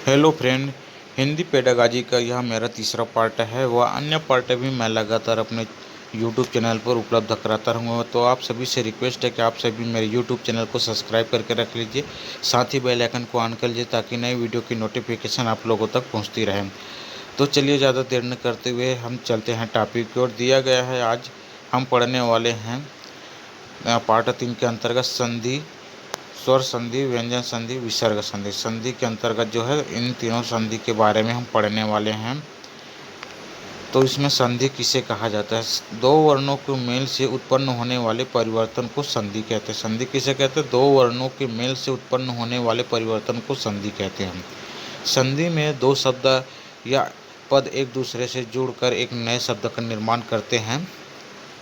Hello friend, Hindi पेडागाजी का यह मेरा तीसरा पार्ट है। वह अन्य पार्ट भी मैं लगातार अपने यूट्यूब चैनल पर उपलब्ध कराता रहूँगा। तो आप सभी से रिक्वेस्ट है कि आप सभी मेरे यूट्यूब चैनल को सब्सक्राइब करके रख लीजिए, साथ ही बेल आइकन को ऑन कर लीजिए ताकि नई वीडियो की नोटिफिकेशन आप लोगों तक पहुँचती रहे। तो चलिए ज़्यादा देर न करते हुए हम चलते हैं टॉपिक की ओर। दिया गया है आज हम पढ़ने वाले हैं पार्ट 3 के अंतर्गत संधि, स्वर संधि, व्यंजन संधि, विसर्ग संधि। संधि के अंतर्गत जो है इन तीनों संधि के बारे में हम पढ़ने वाले हैं। तो इसमें संधि किसे कहा जाता है? दो वर्णों के मेल से उत्पन्न होने वाले परिवर्तन को संधि कहते हैं। संधि किसे कहते हैं? दो वर्णों के मेल से उत्पन्न होने वाले परिवर्तन को संधि कहते हैं। संधि में दो शब्द या पद एक दूसरे से जुड़कर एक नए शब्द का निर्माण करते हैं,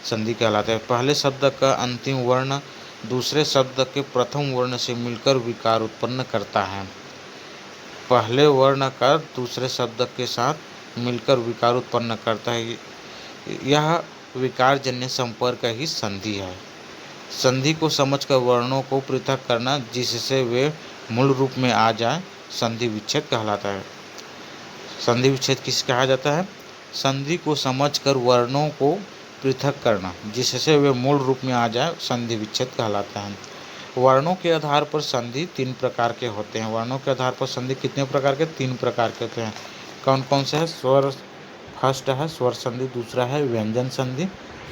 संधि कहलाता है। पहले शब्द का अंतिम वर्ण दूसरे शब्द के प्रथम वर्ण से मिलकर विकार उत्पन्न करता है। पहले वर्ण का दूसरे शब्द के साथ मिलकर विकार उत्पन्न करता है, यह विकारजन्य संपर्क ही संधि है। संधि को समझकर वर्णों को पृथक करना जिससे वे मूल रूप में आ जाए, संधि विच्छेद कहलाता है। संधि विच्छेद किसे कहा जाता है? संधि को समझकर वर्णों को पृथक करना जिससे वे मूल रूप में आ जाए, संधि विच्छेद कहलाता है। वर्णों के आधार पर संधि तीन प्रकार के होते हैं। वर्णों के आधार पर संधि कितने प्रकार के? तीन प्रकार के होते हैं। कौन कौन से हैं? स्वर, फर्स्ट है स्वर संधि, दूसरा है व्यंजन संधि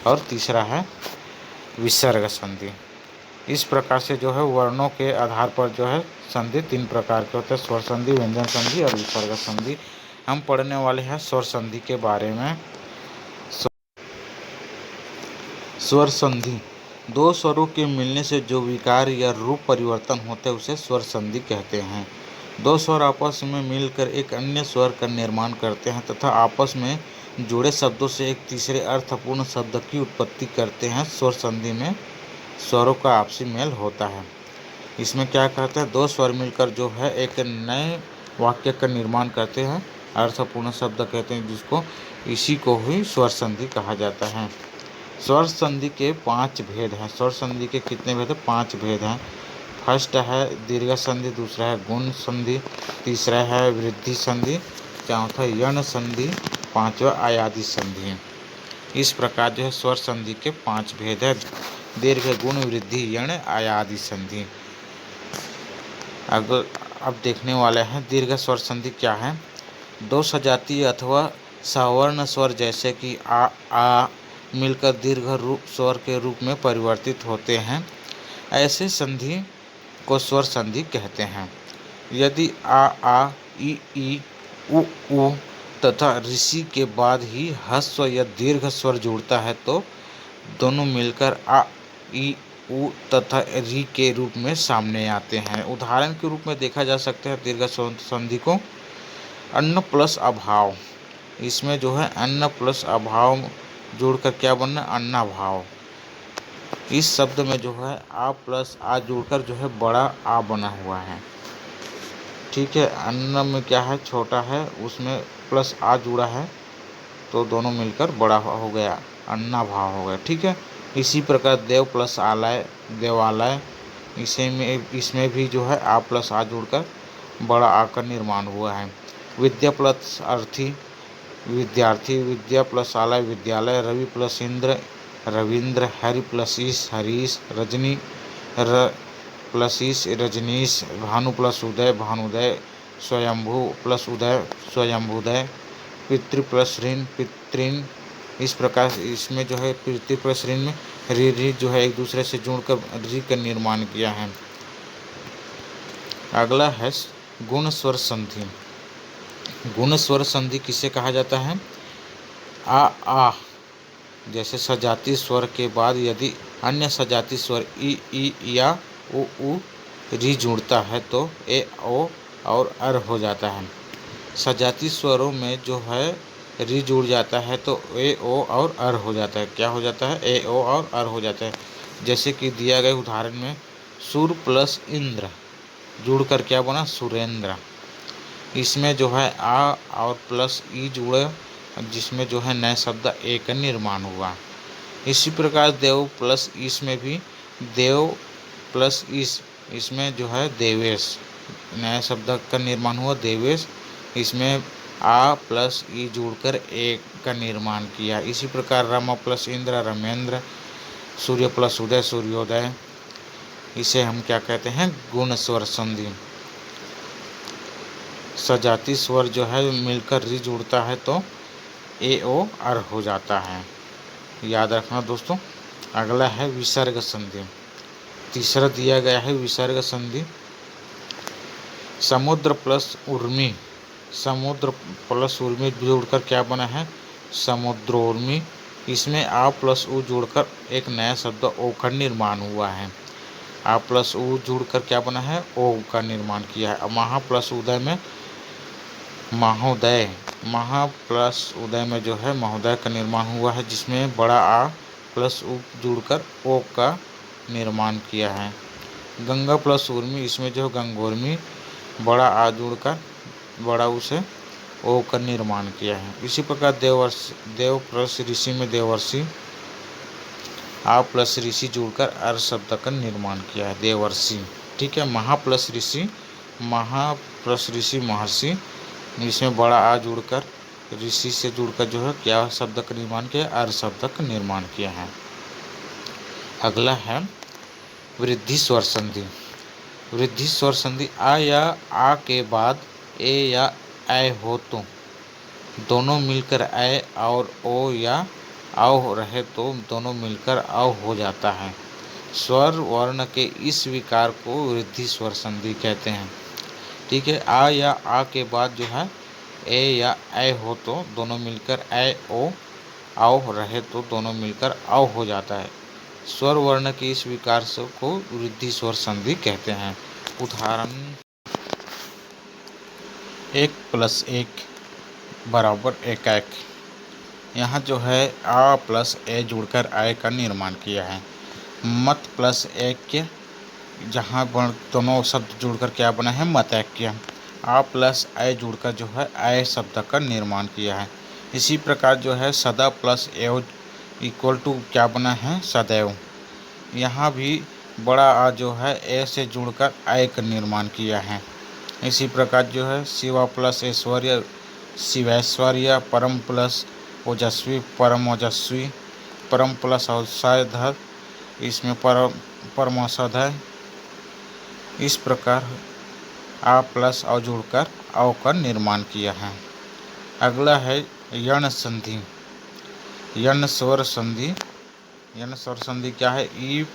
और तीसरा है विसर्ग संधि। इस प्रकार से जो है वर्णों के आधार पर जो है संधि तीन प्रकार के होते हैं, स्वर संधि, व्यंजन संधि और विसर्ग संधि। हम पढ़ने वाले हैं स्वर संधि के बारे में। स्वर संधि, दो स्वरों के मिलने से जो विकार या रूप परिवर्तन होते हैं उसे स्वर संधि कहते हैं। दो स्वर आपस में मिलकर एक अन्य स्वर का निर्माण करते हैं तथा आपस में जुड़े शब्दों से एक तीसरे अर्थपूर्ण शब्द की उत्पत्ति करते हैं। स्वर संधि में स्वरों का आपसी मेल होता है। इसमें क्या कहते हैं? दो स्वर मिलकर जो है एक नए वाक्य का निर्माण करते हैं, अर्थपूर्ण शब्द कहते हैं जिसको, इसी को ही स्वर संधि कहा जाता है। स्वर संधि के 5 भेद हैं। स्वर संधि के कितने भेद हैं? 5 भेद हैं। फर्स्ट है दीर्घ संधि, दूसरा है गुण संधि, तीसरा है वृद्धि संधि, चौथा यण संधि, पांचवा आयादी संधि। इस प्रकार जो है स्वर संधि के 5 भेद है: दीर्घ, गुण, वृद्धि, यण, आयादी संधि। अब देखने वाले हैं दीर्घ स्वर संधि क्या है। दो सजातीय अथवा सवर्ण स्वर जैसे कि आ मिलकर दीर्घ रूप स्वर के रूप में परिवर्तित होते हैं, ऐसे संधि को स्वर संधि कहते हैं। यदि आ, ई, उ तथा ऋषि के बाद ही ह्रस्व या दीर्घ स्वर जुड़ता है तो दोनों मिलकर आ, ई, उ तथा री के रूप में सामने आते हैं। उदाहरण के रूप में देखा जा सकता है दीर्घ संधि को अन्न प्लस अभाव। इसमें जो है अन्न प्लस अभाव जोड़कर क्या बनना? अन्नाभाव। इस शब्द में जो है आ प्लस आ जोड़कर जो है बड़ा आ बना हुआ है। ठीक है, अन्न में क्या है? छोटा है, उसमें प्लस आ जुड़ा है तो दोनों मिलकर बड़ा हो गया, अन्नाभाव हो गया। ठीक है, इसी प्रकार देव प्लस आलय, देवालय, इसमें भी जो है आ प्लस आ जुड़कर बड़ा आ का निर्माण हुआ है। विद्या प्लस अर्थी, विद्यार्थी, विद्या प्लस आलय, विद्यालय, रवि प्लस इंद्र, रविंद्र, हरि प्लस ईश, हरीश, रजनी प्लस ईश, रजनीश, भानु प्लस उदय, भानुदय, स्वयंभू प्लस उदय, स्वयंभूदय, पितृ प्लस ऋण, पितृन। इस प्रकार इसमें जो है पितृ प्लस ऋण में री जो है एक दूसरे से जुड़कर री का निर्माण किया है। अगला है गुण स्वर संधि। गुण स्वर संधि किसे कहा जाता है? आ जैसे सजाती स्वर के बाद यदि अन्य सजाती स्वर ई या उ री जुड़ता है तो ए, ओ और अर हो जाता है। सजाती स्वरों में जो है री जुड़ जाता है तो ए, ओ और अर हो जाता है। क्या हो जाता है? ए, ओ और अर हो जाता है। जैसे कि दिया गया उदाहरण में सुर प्लस इंद्र जुड़कर क्या बना? सुरेंद्र। इसमें जो है आ और प्लस ई जुड़े जिसमें जो है नए शब्द ए का निर्माण हुआ। इसी प्रकार देव प्लस ईश में भी देव प्लस ईश, इसमें जो है देवेश, नया शब्द का निर्माण हुआ देवेश, इसमें आ प्लस ई जुड़कर ए का निर्माण किया। इसी प्रकार रमा प्लस इंद्र रमेंद्र, सूर्य प्लस उदय सूर्योदय, इसे हम क्या कहते हैं, गुण स्वर संधि। सजाती स्वर जो है मिलकर रि जुड़ता है तो ए ओ अर हो जाता है, याद रखना दोस्तों। अगला है विसर्ग संधि। तीसरा दिया गया है विसर्ग संधि। समुद्र प्लस उर्मी, समुद्र प्लस उर्मी जुड़कर क्या बना है, समुद्रोर्मी। इसमें आ प्लस उ जुड़कर एक नया शब्द ओ का निर्माण हुआ है। आ प्लस उ जुड़कर क्या बना है, ओ का निर्माण किया है। महा प्लस उदय में महोदय, महा प्लस उदय में जो है महोदय का निर्माण हुआ है, जिसमें बड़ा आ प्लस उ जुड़कर ओ का निर्माण किया है। गंगा प्लस उर्मी, इसमें जो गंगोर्मी, बड़ा आ जुड़कर बड़ा उ से ओ का निर्माण किया है। इसी प्रकार देवर्षि, देव प्लस ऋषि में देवर्षि, आ प्लस ऋषि जुड़कर अर शब्द का निर्माण किया है, देवर्षि। ठीक है। महा प्लस ऋषि, महा प्लस ऋषि महर्षि, इसमें बड़ा आ जुड़कर ऋषि से जुड़कर जो है क्या शब्द का निर्माण किया, अर शब्द का निर्माण किया है। अगला है वृद्धि स्वर संधि। वृद्धि स्वर संधि आ या आ के बाद ए या ऐ हो तो दोनों मिलकर ऐ और ओ या आओ रहे तो दोनों मिलकर आओ हो जाता है। स्वर वर्ण के इस विकार को वृद्धि स्वर संधि कहते हैं। ठीक है। आ या आ के बाद जो है ए या ऐ हो तो दोनों मिलकर ऐ ओ आओ रहे तो दोनों मिलकर आओ हो जाता है। स्वर वर्ण के इस विकार को वृद्धि स्वर संधि कहते हैं। उदाहरण, 1 + 1 = एकाक। यहाँ जो है आ प्लस ए जुड़कर आय का निर्माण किया है। मत प्लस ऐक्य, जहाँ दोनों शब्द जुड़कर क्या बना है, मतैक्य। आ प्लस ऐ जुड़कर जो है आय शब्द का निर्माण किया है। इसी प्रकार जो है सदा प्लस एव इक्वल टू क्या बना है, सदैव। यहाँ भी बड़ा आ जो है ए से जुड़कर आय का निर्माण किया है। इसी प्रकार जो है शिवा प्लस ऐश्वर्य शिवैश्वर्य, परम प्लस ओजस्वी परम ओजस्वी, परम प्लस औषधर, इसमें परम औषधय। इस प्रकार आ प्लस औ जुड़कर औ का निर्माण किया है। अगला है यण संधि। यण स्वर संधि। यण स्वर संधि क्या है, ई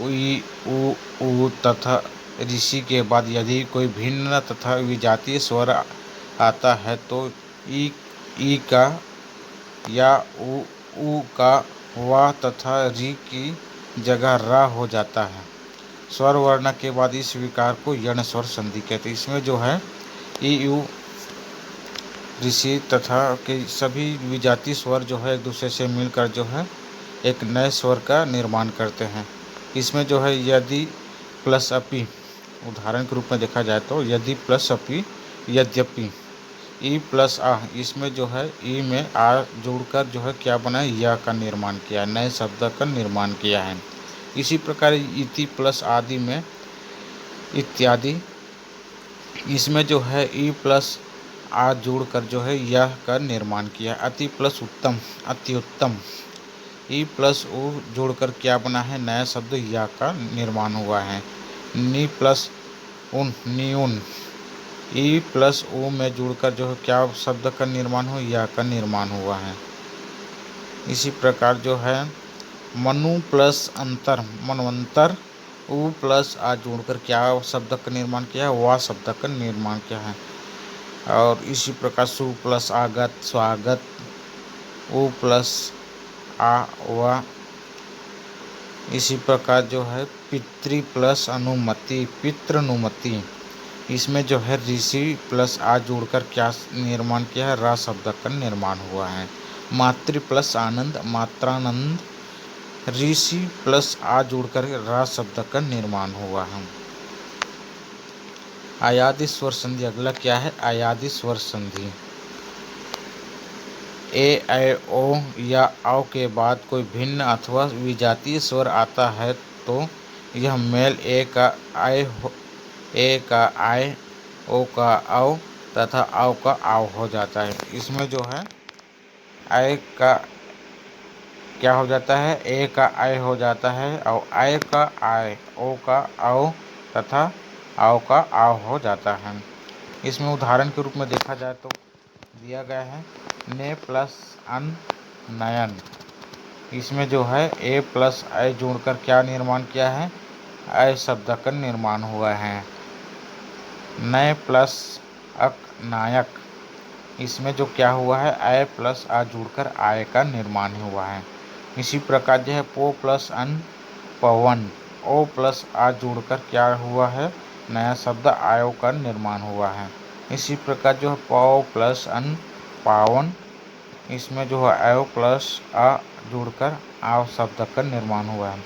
उई उ ऊ तथा ऋषि के बाद यदि कोई भिन्न तथा विजातीय स्वर आता है तो ई का या उ का वा तथा री की जगह रा हो जाता है। स्वर वर्ण के बाद इस विकार को यण स्वर संधि कहते हैं। इसमें जो है ई यू ऋषि तथा के सभी विजातीय स्वर जो है एक दूसरे से मिलकर जो है एक नए स्वर का निर्माण करते हैं। इसमें जो है यदि प्लस अपि, उदाहरण के रूप में देखा जाए तो यदि प्लस अपि, यद्यपि। ई प्लस आ, इसमें जो है ई में आ जोड़कर जो है क्या बना है, या का निर्माण किया, नए शब्द का निर्माण किया है। इसी प्रकार इति प्लस आदि में इत्यादि, इसमें जो है ई प्लस आ जोड़कर जो है यह का निर्माण किया। अति प्लस उत्तम, अति उत्तम। ई प्लस उ जोड़कर क्या बना है, नया शब्द या का निर्माण हुआ है। नी प्लस उन, न्यून। ई प्लस उ में जुड़कर जो है क्या शब्द का निर्माण हो, या का निर्माण हुआ है। इसी प्रकार जो है मनु प्लस अंतर, मनवंतर। उ प्लस आ जोड़कर क्या शब्द का निर्माण किया है, वा शब्द का निर्माण किया है। और इसी प्रकार सु प्लस आगत, स्वागत। उ प्लस आ वा। इसी प्रकार जो है पितृ प्लस अनुमति, पितृनुमति। इसमें जो है ऋषि प्लस आ जोड़कर क्या निर्माण किया है, रा शब्द का निर्माण हुआ है। मातृ प्लस आनंद, मात्रानंद। ऋषि प्लस आ जोड़कर रा शब्द का निर्माण हुआ है। आयादी स्वर संधि। अगला क्या है, आयादी स्वर संधि। ए ऐ ओ या औ के बाद कोई भिन्न अथवा विजातीय स्वर आता है तो यह मेल ए का ए का आय, ओ का औ तथा औ का आव हो जाता है। इसमें जो है आय का क्या हो जाता है, ए का आय हो जाता है और आय का आय, ओ का औ तथा आव का आव हो जाता है। इसमें उदाहरण के रूप में देखा जाए तो दिया गया है ने प्लस अन नयन। इसमें जो है ए प्लस आय जोड़कर क्या निर्माण किया है, आय शब्द का निर्माण हुआ है। नए प्लस अक नायक, इसमें जो क्या हुआ है, आय प्लस आ जुड़कर आय का निर्माण हुआ है। इसी प्रकार जो है पो प्लस अन पवन, ओ प्लस आ जुड़कर क्या हुआ है, नया शब्द आयो का निर्माण हुआ है। इसी प्रकार जो है पौ प्लस अन पावन, इसमें जो है आयो प्लस आ जुड़कर आव शब्द का निर्माण हुआ है।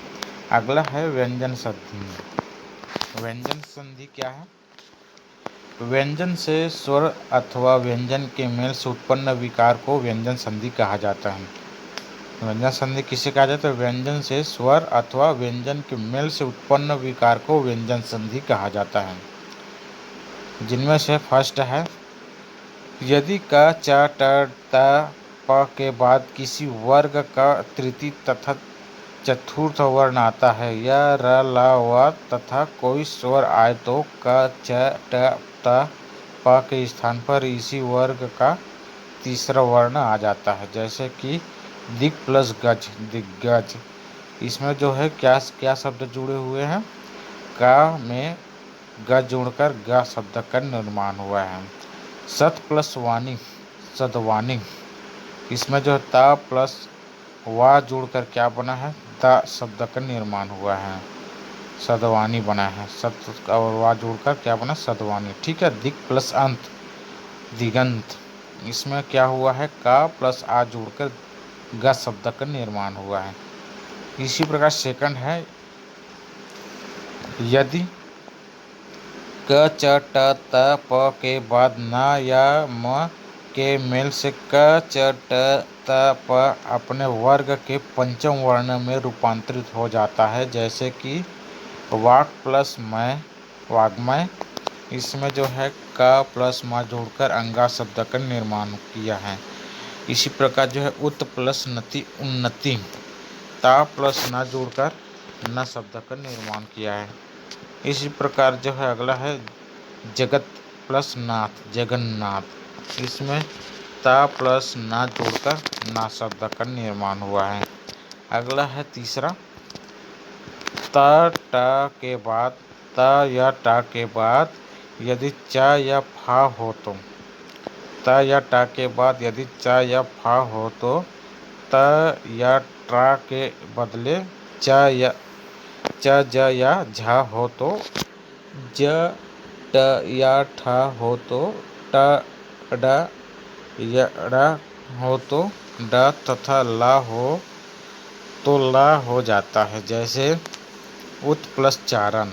अगला है व्यंजन संधि। व्यंजन संधि क्या है, व्यंजन से स्वर अथवा व्यंजन के मेल से उत्पन्न विकार को व्यंजन संधि कहा जाता है। व्यंजन संधि किसे कहा जाता है, व्यंजन से स्वर अथवा व्यंजन के मेल से उत्पन्न विकार को व्यंजन संधि कहा जाता है। जिनमें से फर्स्ट है, यदि क च ट त प के बाद किसी वर्ग का तृतीय तथा चतुर्थ वर्ण आता है या र ल व तथा कोई स्वर आए तो क च ट त प के स्थान पर इसी वर्ग का तीसरा वर्ण आ जाता है। जैसे कि दिग प्लस गज, दिग्गज। इसमें जो है क्या क्या शब्द जुड़े हुए हैं, का में ग जोड़कर ग शब्द का निर्माण हुआ है। सत प्लस वाणी, सदवाणी। इसमें जो है ता प्लस वा जोड़कर क्या बना है, ता शब्द का निर्माण हुआ है, सदवानी बना है। सत और वा जोड़कर क्या बना, सदवानी। ठीक है। दिक प्लस अंत, दिगंत। इसमें क्या हुआ है, का प्लस आ जोड़कर ग शब्द का निर्माण हुआ है। इसी प्रकार सेकंड है, यदि क च ट त प के बाद न या म के मेल से क च ट त प अपने वर्ग के पंचम वर्ण में रूपांतरित हो जाता है। जैसे कि वाक प्लस मैं, वाग्मय। इसमें जो है क प्लस म जोड़कर अंगा शब्द का निर्माण किया है। इसी प्रकार जो है उत प्लस नति, उन्नति। ता प्लस न जोड़कर न शब्द का निर्माण किया है। इसी प्रकार जो है अगला है जगत प्लस नाथ, जगन्नाथ। इसमें ता प्लस ना जोड़कर ना शब्द का निर्माण हुआ है। अगला है तीसरा, ता टा के बाद, ता या टा के बाद यदि चा या फा हो तो, ता या टा के बाद यदि चा या फा हो तो, ता या ट्रा के बदले चा या च ज या झा हो तो, ज ट या ठ हो तो, ट ड या ड़ हो तो, ड तथा ला हो तो ला हो जाता है। जैसे उत प्लस चारण,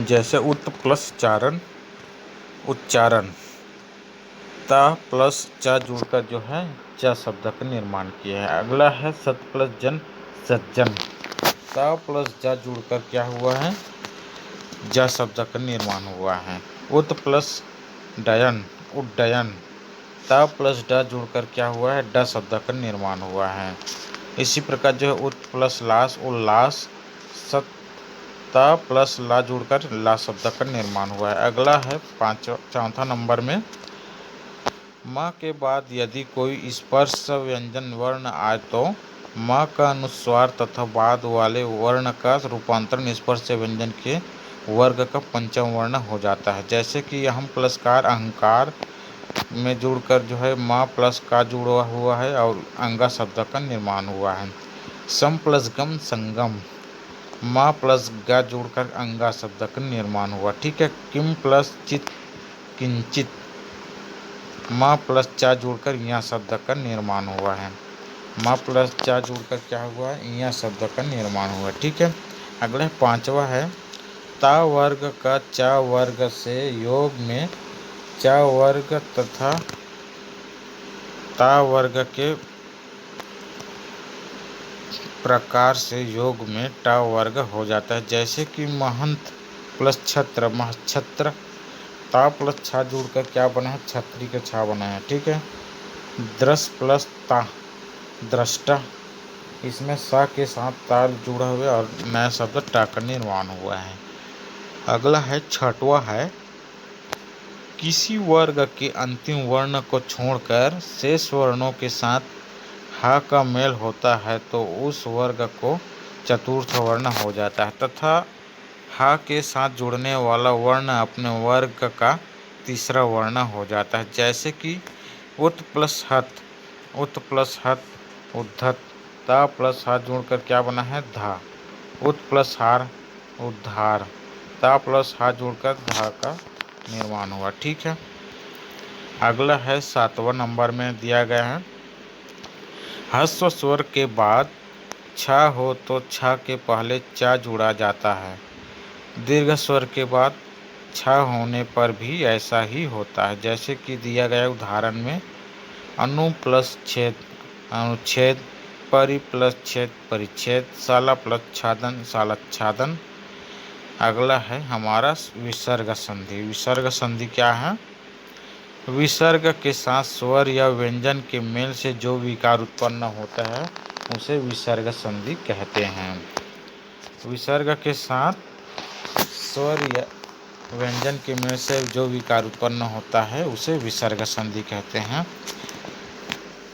जैसे उत प्लस चारण, उच्चारण। ता प्लस चा जुड़कर जो है च शब्द का निर्माण किया है। अगला है सत प्लस जन, सज्जन। ता प्लस जा जुड़कर क्या हुआ है, ज शब्द का निर्माण हुआ है। उत प्लस डयन, उड्डयन। ता प्लस ड जुड़कर क्या हुआ है, ड शब्द का निर्माण हुआ है। इसी प्रकार जो है उत प्लस लास, उल्लास। सत ता प्लस ला जुड़कर ला शब्द का निर्माण हुआ है। अगला है चौथा नंबर में, म के बाद यदि कोई स्पर्श व्यंजन वर्ण आए तो म का अनुस्वार तथा बाद वाले वर्ण का रूपांतरण स्पर्श व्यंजन के वर्ग का पंचम वर्ण हो जाता है। जैसे कि हम प्लसकार अहंकार में जुड़कर जो है म प्लस का जुड़ा हुआ है और अंगा शब्द का निर्माण हुआ है। सम प्लस गम, संगम। म प्लस गा जोड़कर अंगा शब्द का निर्माण हुआ। ठीक है। किम प्लस चित, किंचित। म प्लस चा जोड़कर यहाँ शब्द का निर्माण हुआ है। म प्लस चा जोड़कर क्या हुआ है, यहाँ शब्द का निर्माण हुआ। ठीक है। अगला पांचवा है, ता वर्ग का चा वर्ग से योग में चा वर्ग तथा ता वर्ग के प्रकार से योग में टा वर्ग हो जाता है। जैसे कि महंत प्लस छत्र, महक्षत्र, ता प्लस छा जुड़कर क्या बना है, छत्री का छा बना है। ठीक है। द्रस प्लस ता, दृष्टा, इसमें सा के साथ ताल जुड़ा हुआ और नया शब्द टा का निर्माण हुआ है। अगला है छठवा है, किसी वर्ग के अंतिम वर्ण को छोड़कर शेष वर्णों के साथ हा का मेल होता है तो उस वर्ग को चतुर्थ वर्ण हो जाता है, तथा हा के साथ जुड़ने वाला वर्ण अपने वर्ग का तीसरा वर्ण हो जाता है। जैसे कि उत प्लस हत, उत प्लस हत, उद्धत, ता प्लस हा जुड़कर क्या बना है, धा, उत प्लस हार, उद्धार, ता प्लस हा जुड़कर धा का निर्माण हुआ। ठीक है। अगला है 7वां नंबर में दिया गया है, ह्रस्व स्वर के बाद छा हो तो छा के पहले चा जुड़ा जाता है। दीर्घ स्वर के बाद छा होने पर भी ऐसा ही होता है। जैसे कि दिया गया उदाहरण में अनु प्लस छेद, अनुच्छेद, परि प्लस छेद, परिच्छेद, शाला प्लस छादन, शालाच्छादन। अगला है हमारा विसर्ग संधि। विसर्ग संधि क्या है, विसर्ग के साथ स्वर या व्यंजन के मेल से जो विकार उत्पन्न होता है उसे विसर्ग संधि कहते हैं। विसर्ग के साथ स्वर या व्यंजन के मेल से जो विकार उत्पन्न होता है उसे विसर्ग संधि कहते हैं।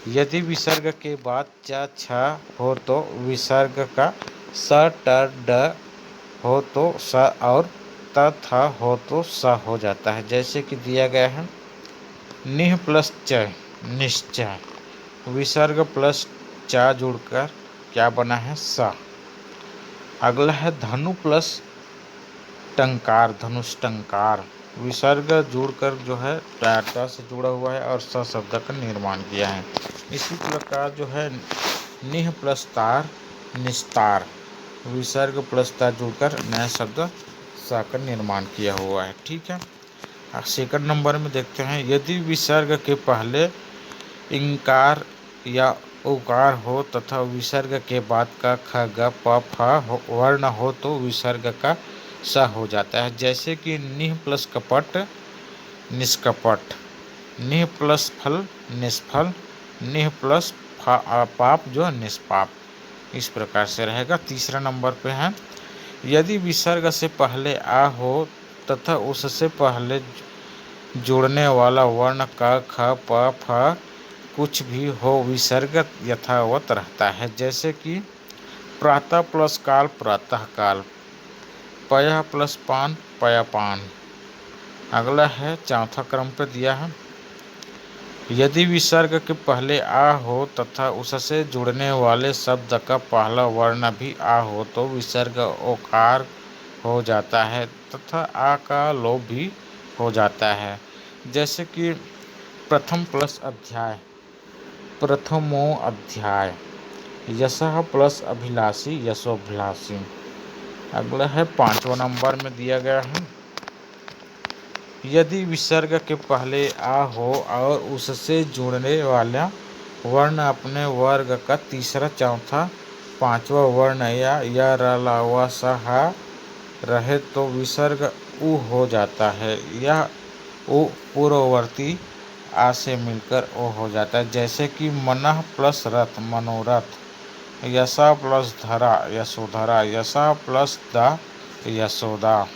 यदि विसर्ग के बाद च छ हो तो विसर्ग का स ट ड हो तो स और त थ हो तो स हो जाता है। जैसे कि दिया गया है निह प्लस च, निश्चय, विसर्ग प्लस चा जुड़कर क्या बना है, सा। अगला है धनु प्लस टंकार, धनुष्टंकार, विसर्ग जुड़कर जो है टा से जुड़ा हुआ है और स शब्द का निर्माण किया है। इसी प्रकार जो है निह प्लस तार, निस्तार, विसर्ग प्लस ता जुड़कर नया शब्द सा का निर्माण किया हुआ है। ठीक है। सेकंड नंबर में देखते हैं, यदि विसर्ग के पहले इंकार या उकार हो तथा विसर्ग के बाद का ख ग प फ वर्ण हो तो विसर्ग का स हो जाता है। जैसे कि निह प्लस कपट, निष्कपट, निह प्लस फल, निष्फल, निह प्लस पाप जो निष्पाप। इस प्रकार से रहेगा। तीसरा नंबर पे है, यदि विसर्ग से पहले आ हो तथा उससे पहले जुड़ने वाला वर्ण क ख प फ कुछ भी हो विसर्ग यथावत रहता है। जैसे कि प्रातः प्लस काल, प्रातः काल, पया प्लस पान, पयापान। अगला है चौथा क्रम पे दिया है, यदि विसर्ग के पहले आ हो तथा उससे जुड़ने वाले शब्द का पहला वर्ण भी आ हो तो विसर्ग ओकार हो जाता है तथा आ का लोप भी हो जाता है। जैसे कि प्रथम प्लस अध्याय, प्रथमो अध्याय, यशः प्लस अभिलाषी, यशोभिलाषी। अगला है 5वां नंबर में दिया गया है, यदि विसर्ग के पहले आ हो और उससे जुड़ने वाला वर्ण अपने वर्ग का तीसरा, चौथा, पांचवा वर्ण या र ला व स हा रहे तो विसर्ग उ हो जाता है। यह उ पूर्ववर्ती आ से मिलकर ओ हो जाता है। जैसे कि मनः प्लस रथ, मनोरथ, यशा प्लस धरा, यशोधरा, यशा प्लस दा, यशोदा।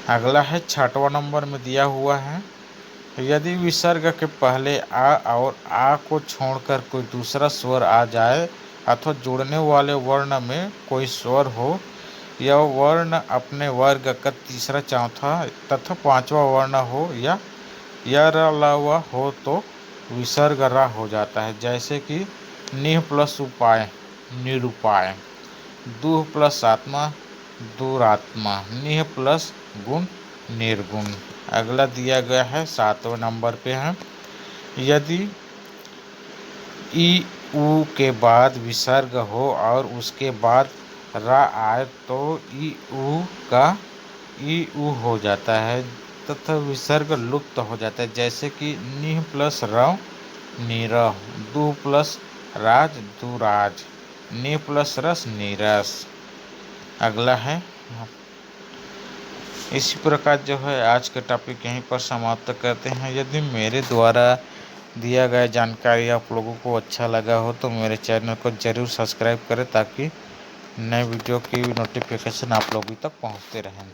अगला है 6वां नंबर में दिया हुआ है, यदि विसर्ग के पहले आ और आ को छोड़कर कोई दूसरा स्वर आ जाए अथवा जुड़ने वाले वर्ण में कोई स्वर हो, यह वर्ण अपने वर्ग का तीसरा, चौथा तथा पांचवा वर्ण हो या र ला व हो तो विसर्ग रा हो जाता है। जैसे कि निह प्लस उपाय, निरुपाय, दुह प्लस आत्मा, दुरात्मा, निह प्लस गुण, निर्गुण। अगला दिया गया है 7वें नंबर पे है, यदि ई उ के बाद विसर्ग हो और उसके बाद रा आए तो ई उ का ई उ हो जाता है तथा विसर्ग लुप्त हो जाता है। जैसे कि निह प्लस रव, नीरव, दु प्लस राज, दुराज, नि प्लस रस नीरस। अगला है, इसी प्रकार जो है आज का टॉपिक यहीं पर समाप्त करते हैं। यदि मेरे द्वारा दिया गया जानकारी आप लोगों को अच्छा लगा हो तो मेरे चैनल को ज़रूर सब्सक्राइब करें ताकि नए वीडियो की नोटिफिकेशन आप लोगों तक पहुंचते रहें।